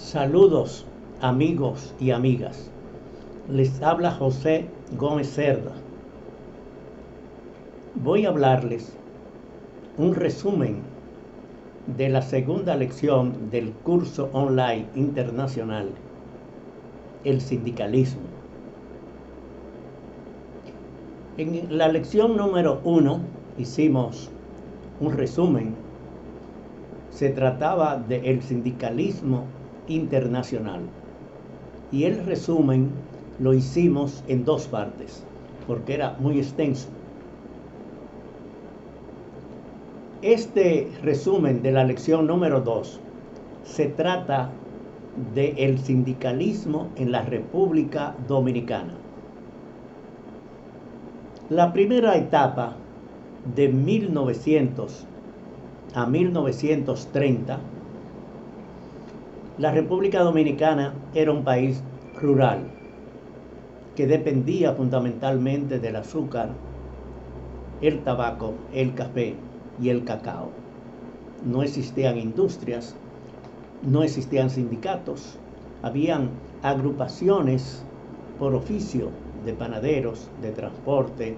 Saludos amigos y amigas. Les habla José Gómez Cerda. Voy a hablarles un resumen de la segunda lección del curso online internacional, el sindicalismo. En la lección número 1 hicimos un resumen. Se trataba del sindicalismo internacional y el resumen lo hicimos en dos partes porque era muy extenso. Este resumen de la lección número 2 se trata del sindicalismo en la República Dominicana. La primera etapa de 1900 a 1930, la República Dominicana era un país rural que dependía fundamentalmente del azúcar, el tabaco, el café y el cacao. No existían industrias, no existían sindicatos, habían agrupaciones por oficio de panaderos, de transporte,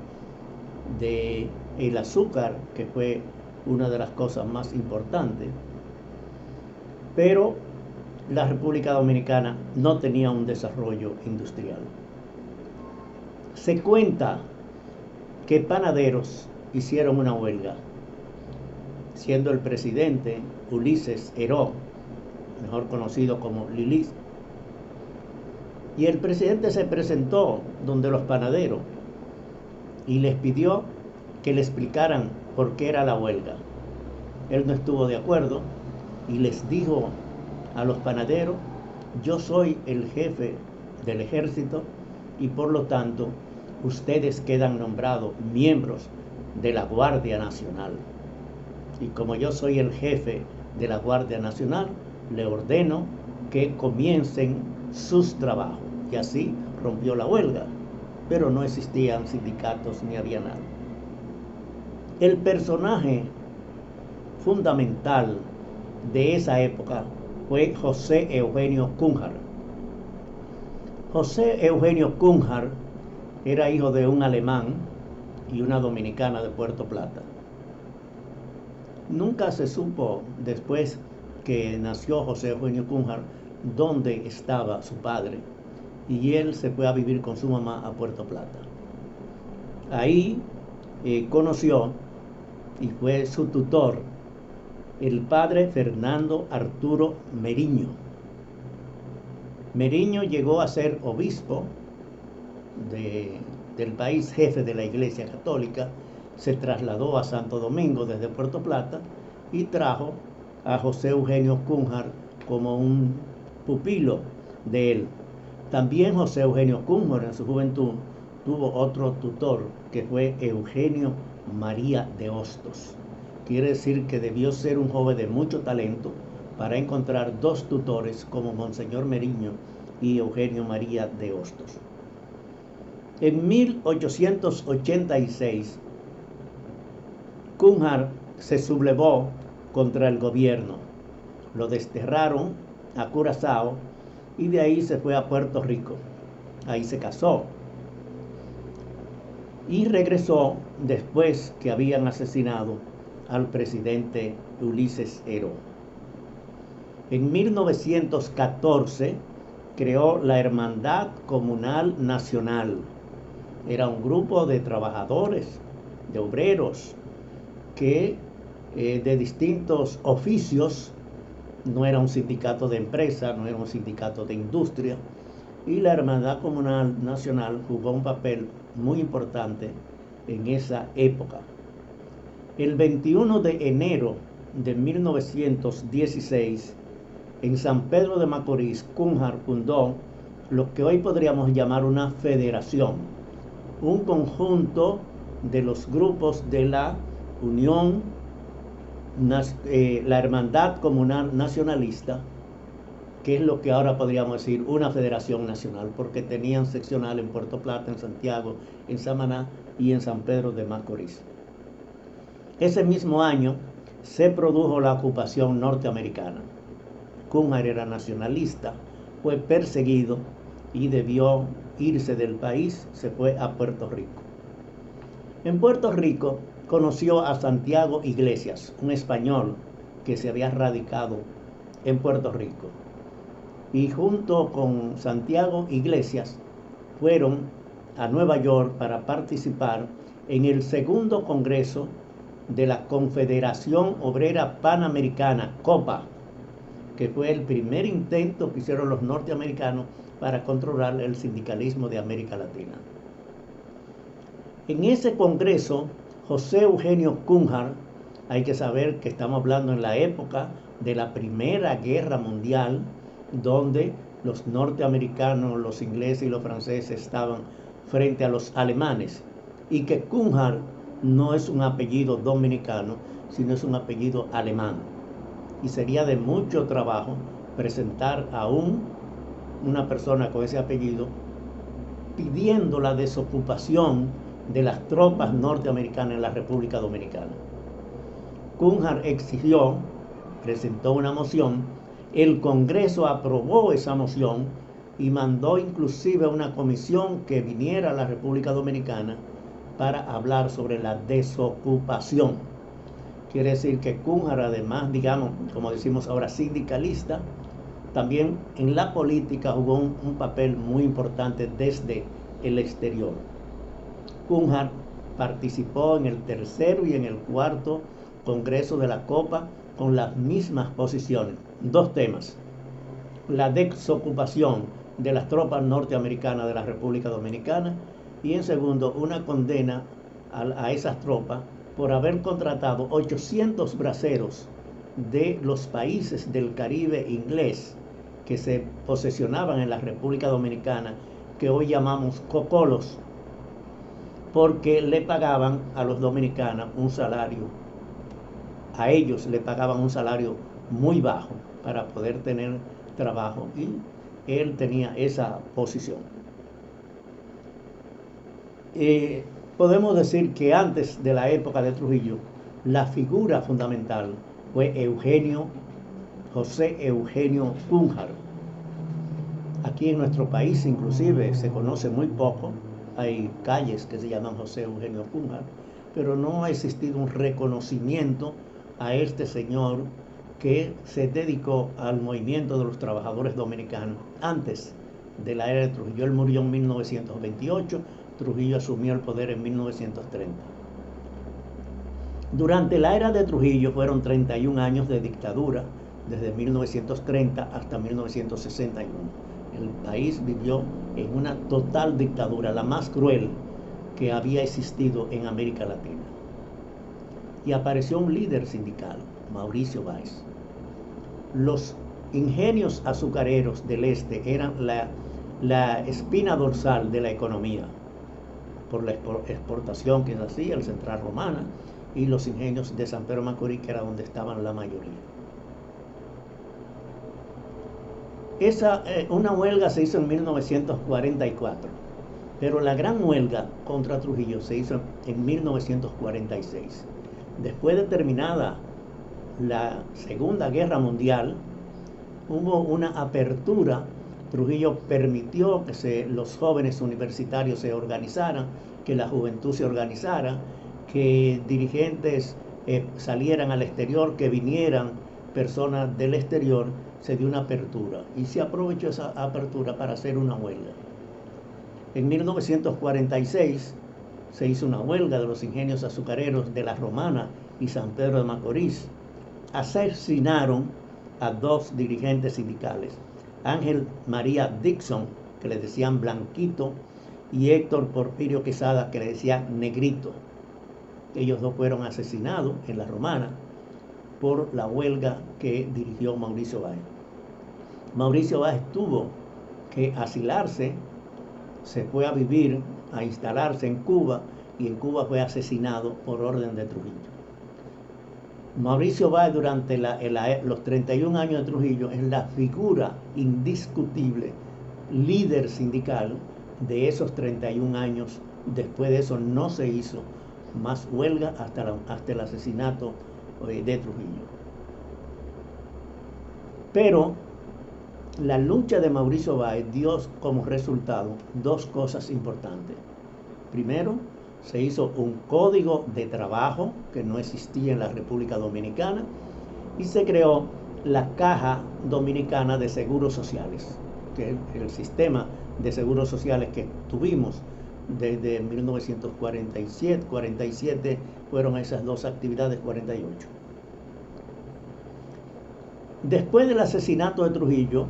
de el azúcar, que fue una de las cosas más importantes. Pero la República Dominicana no tenía un desarrollo industrial. Se cuenta que panaderos hicieron una huelga, siendo el presidente Ulises Heró, mejor conocido como Lilis. Y el presidente se presentó donde los panaderos y les pidió que le explicaran por qué era la huelga. Él no estuvo de acuerdo y les dijo a los panaderos: yo soy el jefe del ejército y por lo tanto ustedes quedan nombrados miembros de la Guardia Nacional. Y como yo soy el jefe de la Guardia Nacional, le ordeno que comiencen sus trabajos. Y así rompió la huelga, pero no existían sindicatos ni había nada. El personaje fundamental de esa época fue José Eugenio Cunha. José Eugenio Cunha era hijo de un alemán y una dominicana de Puerto Plata. Nunca se supo, después que nació José Eugenio Cunha, dónde estaba su padre, y él se fue a vivir con su mamá a Puerto Plata. Ahí conoció y fue su tutor el padre Fernando Arturo Meriño. Meriño llegó a ser obispo del país, jefe de la Iglesia Católica. Se trasladó a Santo Domingo desde Puerto Plata y trajo a José Eugenio Cunha como un pupilo de él. También José Eugenio Cunha en su juventud tuvo otro tutor que fue Eugenio María de Hostos. Quiere decir que debió ser un joven de mucho talento para encontrar dos tutores como Monseñor Meriño y Eugenio María de Hostos. En 1886, Cunha se sublevó contra el gobierno. Lo desterraron a Curazao y de ahí se fue a Puerto Rico. Ahí se casó y regresó después que habían asesinado al presidente Ulises Heró. En 1914 creó la Hermandad Comunal Nacional. Era un grupo de trabajadores, de obreros, que de distintos oficios. No era un sindicato de empresa, no era un sindicato de industria, y la Hermandad Comunal Nacional jugó un papel muy importante en esa época. El 21 de enero de 1916, en San Pedro de Macorís, Cunha fundó lo que hoy podríamos llamar una federación, un conjunto de los grupos de la Unión, la Hermandad Comunal Nacionalista, que es lo que ahora podríamos decir una federación nacional, porque tenían seccional en Puerto Plata, en Santiago, en Samaná y en San Pedro de Macorís. Ese mismo año se produjo la ocupación norteamericana. Cunha era nacionalista, fue perseguido y debió irse del país, se fue a Puerto Rico. En Puerto Rico conoció a Santiago Iglesias, un español que se había radicado en Puerto Rico. Y junto con Santiago Iglesias fueron a Nueva York para participar en el segundo congreso de la Confederación Obrera Panamericana, COPA, que fue el primer intento que hicieron los norteamericanos para controlar el sindicalismo de América Latina. En ese congreso, José Eugenio Cunha, hay que saber que estamos hablando en la época de la Primera Guerra Mundial, donde los norteamericanos, los ingleses y los franceses estaban frente a los alemanes, y que Cunha no es un apellido dominicano, sino es un apellido alemán. Y sería de mucho trabajo presentar a una persona con ese apellido pidiendo la desocupación de las tropas norteamericanas en la República Dominicana. Cunha exigió, presentó una moción, el Congreso aprobó esa moción y mandó inclusive a una comisión que viniera a la República Dominicana para hablar sobre la desocupación. Quiere decir que Cunha, además, digamos, como decimos ahora, sindicalista, también en la política jugó un papel muy importante desde el exterior. Cunha participó en el tercero y en el cuarto Congreso de la COPA con las mismas posiciones. Dos temas: la desocupación de las tropas norteamericanas de la República Dominicana y, en segundo, una condena a esas tropas por haber contratado 800 braceros de los países del Caribe inglés que se posesionaban en la República Dominicana, que hoy llamamos cocolos, porque le pagaban a los dominicanos un salario, a ellos le pagaban un salario muy bajo para poder tener trabajo, y él tenía esa posición. Podemos decir que antes de la época de Trujillo, la figura fundamental fue José Eugenio Cunha. Aquí en nuestro país inclusive se conoce muy poco, hay calles que se llaman José Eugenio Cunha, pero no ha existido un reconocimiento a este señor que se dedicó al movimiento de los trabajadores dominicanos antes de la era de Trujillo. Él murió en 1928, Trujillo asumió el poder en 1930. Durante la era de Trujillo fueron 31 años de dictadura, desde 1930 hasta 1961. El país vivió en una total dictadura, la más cruel que había existido en América Latina. Y apareció un líder sindical, Mauricio Báez. Los ingenios azucareros del este eran la espina dorsal de la economía, por la exportación que se hacía, el Central Romana, y los ingenios de San Pedro de Macorís, que era donde estaban la mayoría. Una huelga se hizo en 1944, pero la gran huelga contra Trujillo se hizo en 1946. Después de terminada la Segunda Guerra Mundial, hubo una apertura. Trujillo permitió que los jóvenes universitarios se organizaran, que la juventud se organizara, que dirigentes salieran al exterior, que vinieran personas del exterior. Se dio una apertura y se aprovechó esa apertura para hacer una huelga. En 1946 se hizo una huelga de los ingenios azucareros de La Romana y San Pedro de Macorís. Asesinaron a dos dirigentes sindicales, Ángel María Dixon, que le decían Blanquito, y Héctor Porfirio Quesada, que le decían Negrito. Ellos dos fueron asesinados en La Romana por la huelga que dirigió Mauricio Báez. Mauricio Báez tuvo que asilarse, se fue a vivir, a instalarse en Cuba, y en Cuba fue asesinado por orden de Trujillo. Mauricio Báez, durante los 31 años de Trujillo, es la figura indiscutible, líder sindical de esos 31 años. Después de eso no se hizo más huelga hasta el asesinato de Trujillo. Pero la lucha de Mauricio Báez dio como resultado dos cosas importantes. Primero, se hizo un código de trabajo que no existía en la República Dominicana y se creó la Caja Dominicana de Seguros Sociales, que es el sistema de seguros sociales que tuvimos desde 1947 fueron esas dos actividades, 48. Después del asesinato de Trujillo,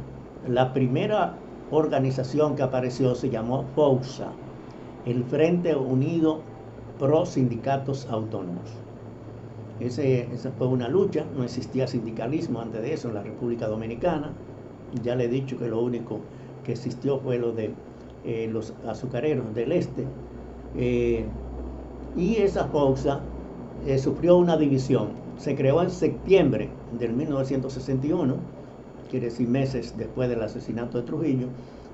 la primera organización que apareció se llamó FOUSA, el Frente Unido Pro Sindicatos Autónomos. Esa fue una lucha, no existía sindicalismo antes de eso en la República Dominicana. Ya le he dicho que lo único que existió fue lo de los azucareros del este. Y esa FOUSA sufrió una división. Se creó en septiembre del 1961, quiere decir meses después del asesinato de Trujillo,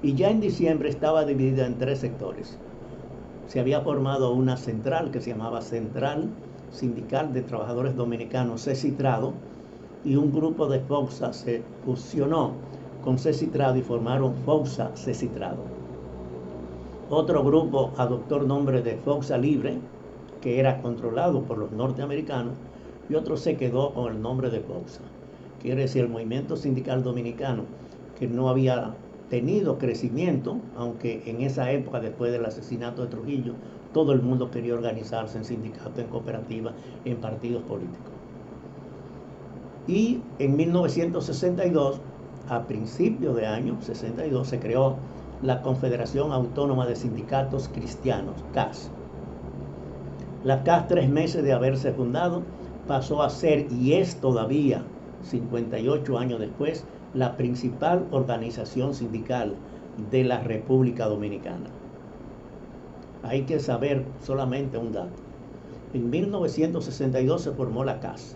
y ya en diciembre estaba dividida en tres sectores. Se había formado una central que se llamaba Central Sindical de Trabajadores Dominicanos, CECITRADO, y un grupo de FOUSA se fusionó con CECITRADO y formaron FOUSA CECITRADO. Otro grupo adoptó el nombre de FOUSA Libre, que era controlado por los norteamericanos, y otro se quedó con el nombre de FOUSA. Quiere decir, el movimiento sindical dominicano, que no había tenido crecimiento, aunque en esa época, después del asesinato de Trujillo, todo el mundo quería organizarse en sindicatos, en cooperativas, en partidos políticos. Y en 1962, a principios de año 62, se creó la Confederación Autónoma de Sindicatos Cristianos, CAS. La CAS, 3 meses de haberse fundado, pasó a ser, y es todavía, 58 años después, la principal organización sindical de la República Dominicana. Hay que saber solamente un dato. En 1962 se formó la CAS.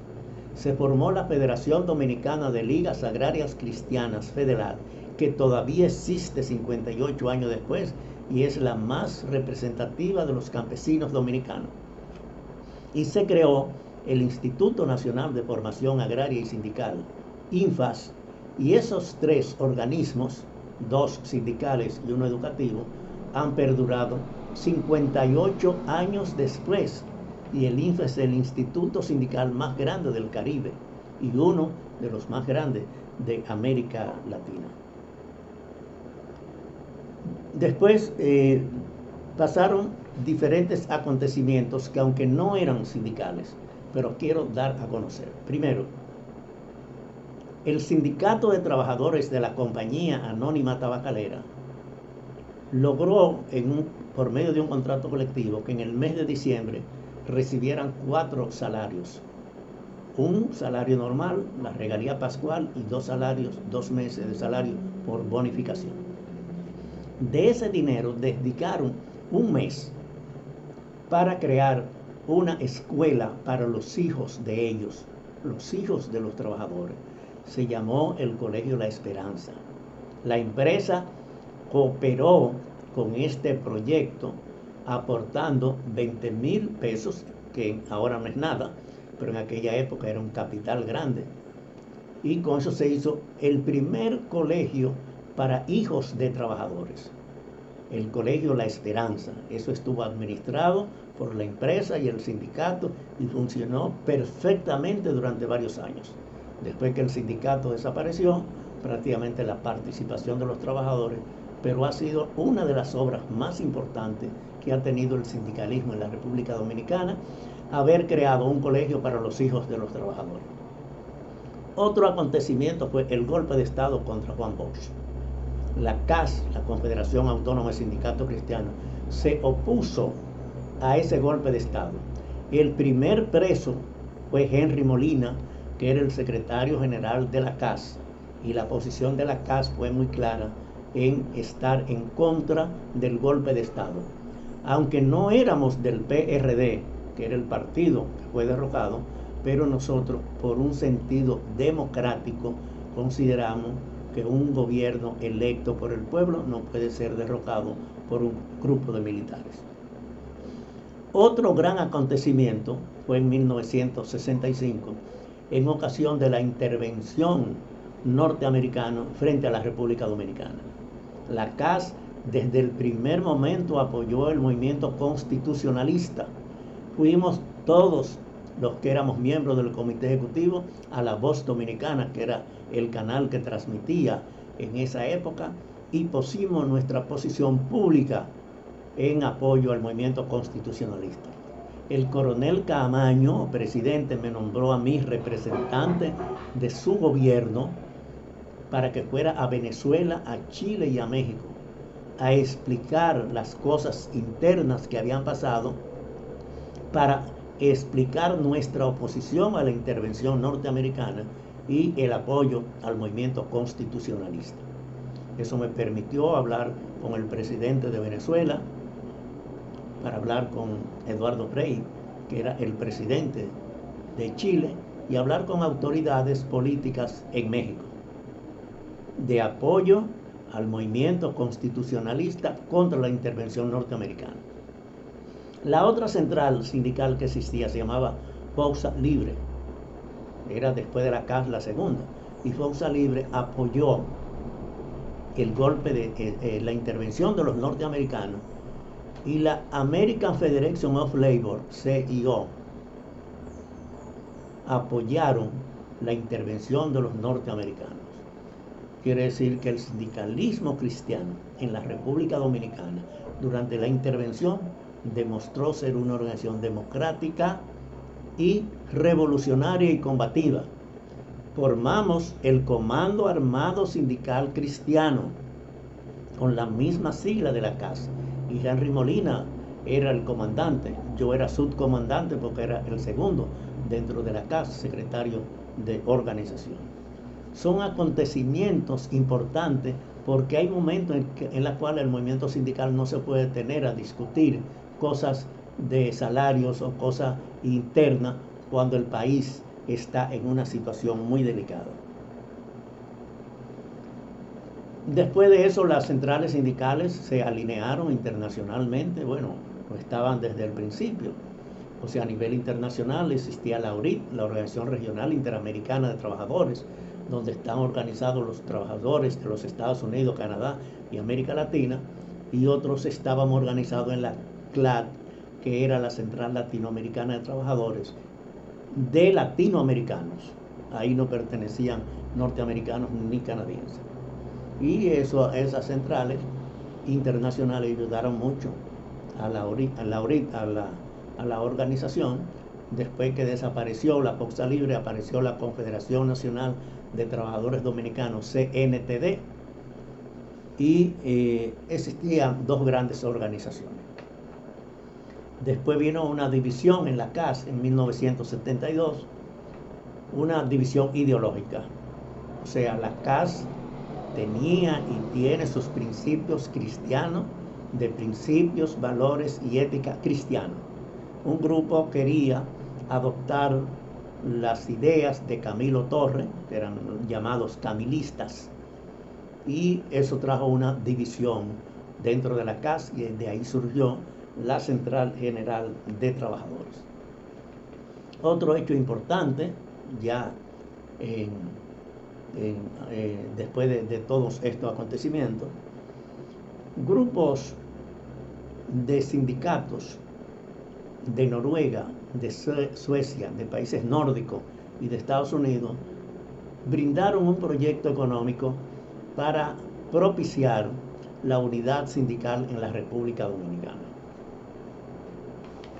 Se formó la Federación Dominicana de Ligas Agrarias Cristianas Federal, que todavía existe 58 años después y es la más representativa de los campesinos dominicanos. Y se creó el Instituto Nacional de Formación Agraria y Sindical, INFAS, y esos tres organismos, 2 sindicales y 1 educativo, han perdurado 58 años después, y el INFAS es el instituto sindical más grande del Caribe y uno de los más grandes de América Latina. Después pasaron diferentes acontecimientos que, aunque no eran sindicales, pero quiero dar a conocer. Primero, el Sindicato de Trabajadores de la Compañía Anónima Tabacalera logró, por medio de un contrato colectivo, que en el mes de diciembre recibieran 4 salarios. Un salario normal, la regalía pascual, y 2 salarios, 2 meses de salario por bonificación. De ese dinero dedicaron un mes para crear una escuela para los hijos de ellos, los hijos de los trabajadores. Se llamó el Colegio La Esperanza. La empresa cooperó con este proyecto aportando 20,000 pesos, que ahora no es nada, pero en aquella época era un capital grande. Y con eso se hizo el primer colegio para hijos de trabajadores, el Colegio La Esperanza. Eso estuvo administrado por la empresa y el sindicato y funcionó perfectamente durante varios años. Después que el sindicato desapareció, prácticamente la participación de los trabajadores, pero ha sido una de las obras más importantes que ha tenido el sindicalismo en la República Dominicana, haber creado un colegio para los hijos de los trabajadores. Otro acontecimiento fue el golpe de Estado contra Juan Bosch. La CAS, la Confederación Autónoma de Sindicatos Cristianos, se opuso a ese golpe de Estado. El primer preso fue Henry Molina, que era el secretario general de la CAS, y la posición de la CAS fue muy clara en estar en contra del golpe de Estado. Aunque no éramos del PRD, que era el partido que fue derrocado, pero nosotros, por un sentido democrático, consideramos que un gobierno electo por el pueblo no puede ser derrocado por un grupo de militares. Otro gran acontecimiento fue en 1965, en ocasión de la intervención norteamericano frente a la República Dominicana. La CAS desde el primer momento apoyó el movimiento constitucionalista. Fuimos todos los que éramos miembros del comité ejecutivo a La Voz Dominicana, que era el canal que transmitía en esa época, y pusimos nuestra posición pública en apoyo al movimiento constitucionalista. El coronel Camaño, presidente, me nombró a mí representante de su gobierno para que fuera a Venezuela, a Chile y a México a explicar las cosas internas que habían pasado, para explicar nuestra oposición a la intervención norteamericana y el apoyo al movimiento constitucionalista. Eso me permitió hablar con el presidente de Venezuela, para hablar con Eduardo Frei, que era el presidente de Chile, y hablar con autoridades políticas en México, de apoyo al movimiento constitucionalista contra la intervención norteamericana. La otra central sindical que existía se llamaba Fuerza Libre, era después de la CAS la segunda, y Fuerza Libre apoyó el golpe de la intervención de los norteamericanos, y la American Federation of Labor, CIO, apoyaron la intervención de los norteamericanos. Quiere decir que el sindicalismo cristiano en la República Dominicana durante la intervención demostró ser una organización democrática y revolucionaria y combativa. Formamos el Comando Armado Sindical Cristiano con la misma sigla de la CAS, y Henry Molina era el comandante. Yo era subcomandante porque era el segundo dentro de la CAS, secretario de organización. Son acontecimientos importantes porque hay momentos en los cuales el movimiento sindical no se puede detener a discutir cosas de salarios o cosas internas cuando el país está en una situación muy delicada. Después de eso, las centrales sindicales se alinearon internacionalmente. Bueno, lo estaban desde el principio. O sea, a nivel internacional existía la ORIT, la Organización Regional Interamericana de Trabajadores, donde están organizados los trabajadores de los Estados Unidos, Canadá y América Latina, y otros estábamos organizados en la CLAD, que era la Central Latinoamericana de Trabajadores, de latinoamericanos. Ahí no pertenecían norteamericanos ni canadienses. Y esas centrales internacionales ayudaron mucho a la organización. Después que desapareció la Fuerza Libre, apareció la Confederación Nacional de Trabajadores Dominicanos, CNTD, y existían dos grandes organizaciones. Después vino una división en la CAS en 1972, una división ideológica. O sea, la CAS tenía y tiene sus principios cristianos, de principios, valores y ética cristiana. Un grupo quería adoptar las ideas de Camilo Torre, que eran llamados camilistas, y eso trajo una división dentro de la CAS, y de ahí surgió la Central General de Trabajadores. Otro hecho importante, ya después de todos estos acontecimientos, grupos de sindicatos de Noruega, de Suecia, de países nórdicos y de Estados Unidos brindaron un proyecto económico para propiciar la unidad sindical en la República Dominicana.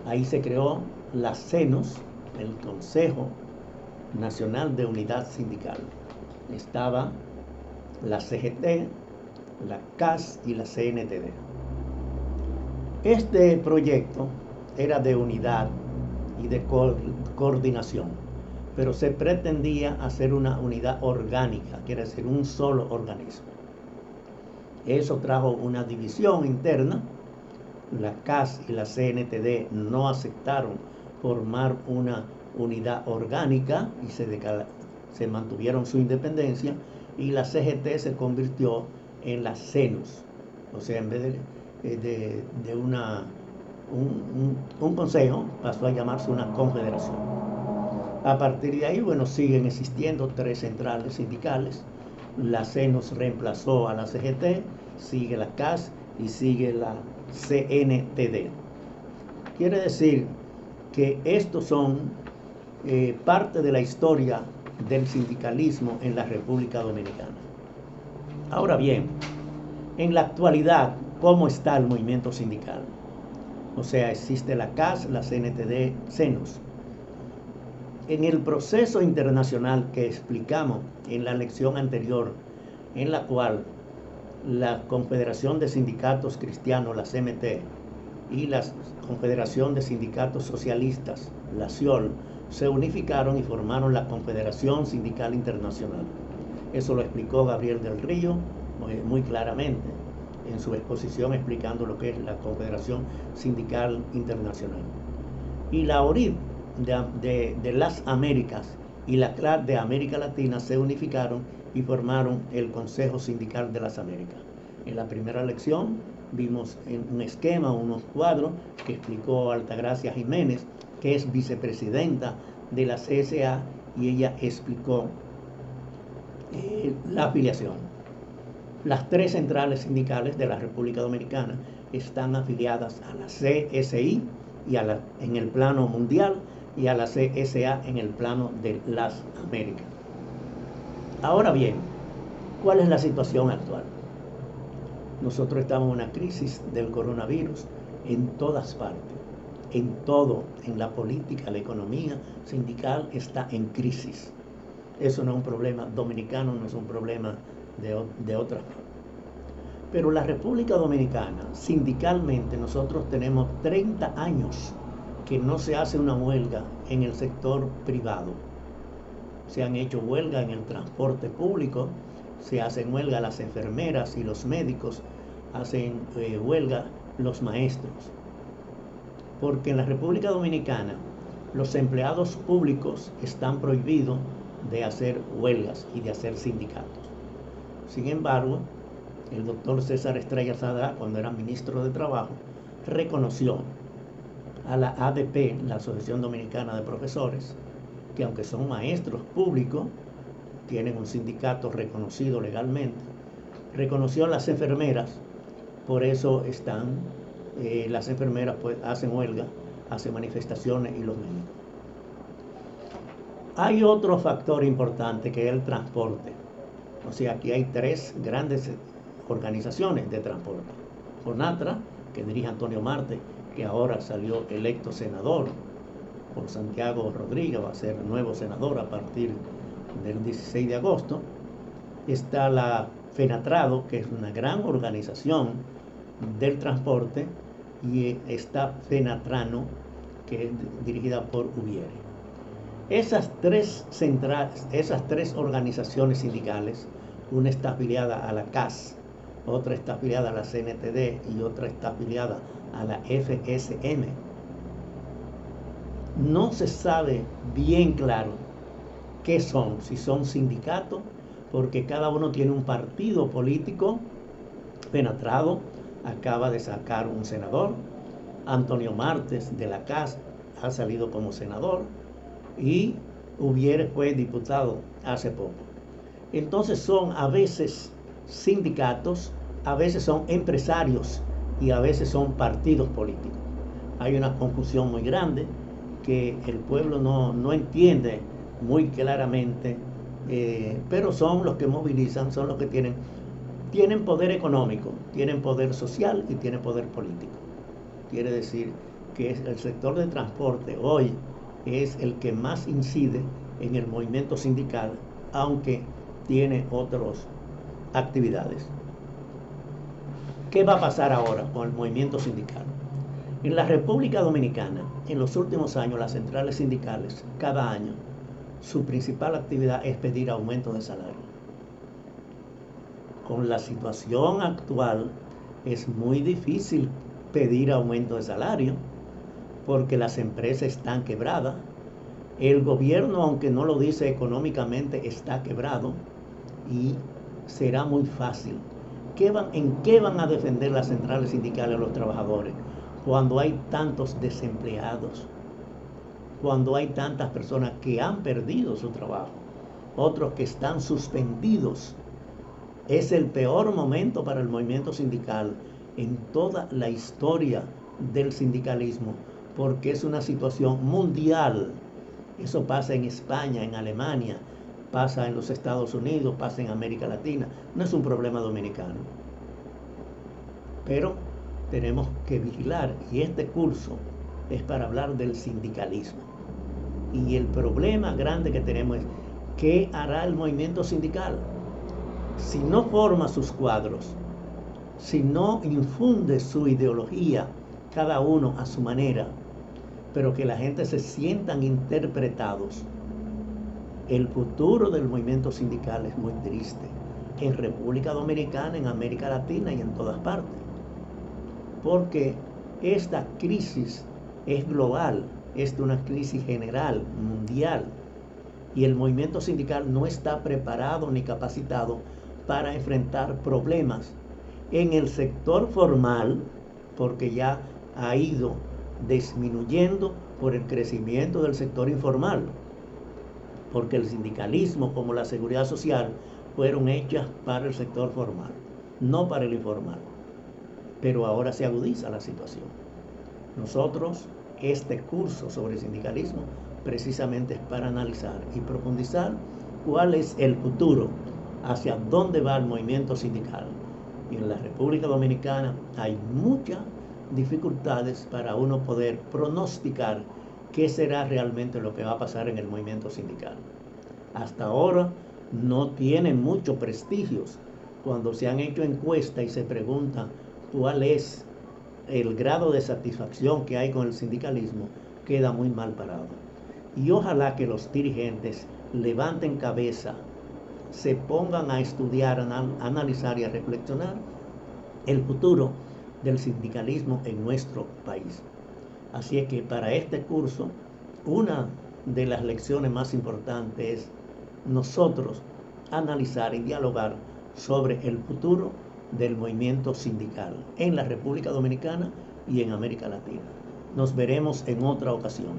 Ahí se creó la CENOS, el Consejo Nacional de Unidad Sindical. Estaba la CGT, la CAS y la CNTD. Este proyecto era de unidad y de coordinación, pero se pretendía hacer una unidad orgánica, quiere decir un solo organismo. Eso trajo una división interna. La CAS y la CNTD no aceptaron formar una unidad orgánica y se mantuvieron su independencia, y la CGT se convirtió en la CENOS. O sea, en vez de un consejo, pasó a llamarse una confederación. A partir de ahí, bueno, siguen existiendo tres centrales sindicales, La CENOS reemplazó a la CGT, sigue la CAS y sigue la CNTD. Quiere decir que estos son parte de la historia del sindicalismo en la República Dominicana. Ahora bien, en la actualidad, ¿cómo está el movimiento sindical? O sea, existe la CAS, la CNTD, CENOS. En el proceso internacional que explicamos en la lección anterior, en la cual la Confederación de Sindicatos Cristianos, la CMT, y la Confederación de Sindicatos Socialistas, la CIOL, se unificaron y formaron la Confederación Sindical Internacional. Eso lo explicó Gabriel del Río muy claramente en su exposición explicando lo que es la Confederación Sindical Internacional. Y la ORID de las Américas y la CLAD de América Latina se unificaron y formaron el Consejo Sindical de las Américas. En la primera lección vimos en un esquema, unos cuadros que explicó Altagracia Jiménez, que es vicepresidenta de la CSA, y ella explicó la afiliación. Las tres centrales sindicales de la República Dominicana están afiliadas a la CSI y en el plano mundial y a la CSA en el plano de las Américas. Ahora bien, ¿cuál es la situación actual? Nosotros estamos en una crisis del coronavirus en todas partes, en todo, en la política, la economía sindical está en crisis. Eso no es un problema dominicano, no es un problema de otras partes. Pero la República Dominicana, sindicalmente, nosotros tenemos 30 años que no se hace una huelga en el sector privado. Se han hecho huelga en el transporte público, se hacen huelga las enfermeras y los médicos, hacen huelga los maestros. Porque en la República Dominicana los empleados públicos están prohibidos de hacer huelgas y de hacer sindicatos. Sin embargo, el doctor César Estrella Sadá, cuando era ministro de Trabajo, reconoció a la ADP, la Asociación Dominicana de Profesores, que aunque son maestros públicos, tienen un sindicato reconocido legalmente, reconoció a las enfermeras, por eso las enfermeras pues hacen huelga, hacen manifestaciones y los médicos. Hay otro factor importante que es el transporte. O sea, aquí hay tres grandes organizaciones de transporte. FONATRA, que dirige Antonio Marte, que ahora salió electo senador por Santiago Rodríguez, va a ser nuevo senador a partir del 16 de agosto. Está la FENATRADO, que es una gran organización del transporte, y está FENATRANO, que es dirigida por Ubiere. Esas tres organizaciones sindicales, una está afiliada a la CAS, otra está afiliada a la CNTD y otra está afiliada a la FSM. No se sabe bien claro qué son, si son sindicatos, porque cada uno tiene un partido político. FENATRADO acaba de sacar un senador, Antonio Martes de la CAS ha salido como senador y Ubiere fue diputado hace poco. Entonces son a veces sindicatos, a veces son empresarios y a veces son partidos políticos. Hay una confusión muy grande que el pueblo no entiende muy claramente, pero son los que movilizan, son los que tienen poder económico, tienen poder social y tienen poder político. Quiere decir que el sector de transporte hoy es el que más incide en el movimiento sindical, aunque tiene otras actividades. ¿Qué va a pasar ahora con el movimiento sindical? En la República Dominicana, en los últimos años, las centrales sindicales, cada año, su principal actividad es pedir aumento de salario. Con la situación actual, es muy difícil pedir aumento de salario, porque las empresas están quebradas. El gobierno, aunque no lo dice económicamente, está quebrado y será muy fácil. ¿En qué van a defender las centrales sindicales a los trabajadores cuando hay tantos desempleados? Cuando hay tantas personas que han perdido su trabajo, otros que están suspendidos Es el peor momento para el movimiento sindical en toda la historia del sindicalismo, porque es una situación mundial. Eso pasa en España, en Alemania, pasa en los Estados Unidos, pasa en América Latina. No es un problema dominicano. Pero tenemos que vigilar, y este curso es para hablar del sindicalismo. Y el problema grande que tenemos es, ¿qué hará el movimiento sindical? Si no forma sus cuadros, si no infunde su ideología, cada uno a su manera, pero que la gente se sientan interpretados, el futuro del movimiento sindical es muy triste, en República Dominicana, en América Latina y en todas partes, porque esta crisis es global, es de una crisis general, mundial, y el movimiento sindical no está preparado ni capacitado para enfrentar problemas en el sector formal, porque ya ha ido disminuyendo por el crecimiento del sector informal, porque el sindicalismo como la seguridad social fueron hechas para el sector formal, no para el informal. Pero ahora se agudiza la situación. Nosotros, este curso sobre sindicalismo precisamente es para analizar y profundizar cuál es el futuro, hacia dónde va el movimiento sindical. Y en la República Dominicana hay muchas dificultades para uno poder pronosticar qué será realmente lo que va a pasar en el movimiento sindical. Hasta ahora no tiene mucho prestigio. Cuando se han hecho encuestas y se pregunta cuál es el grado de satisfacción que hay con el sindicalismo, queda muy mal parado. Y ojalá que los dirigentes levanten cabeza, se pongan a estudiar, a analizar y a reflexionar el futuro del sindicalismo en nuestro país. Así es que para este curso, una de las lecciones más importantes es nosotros analizar y dialogar sobre el futuro del movimiento sindical en la República Dominicana y en América Latina. Nos veremos en otra ocasión.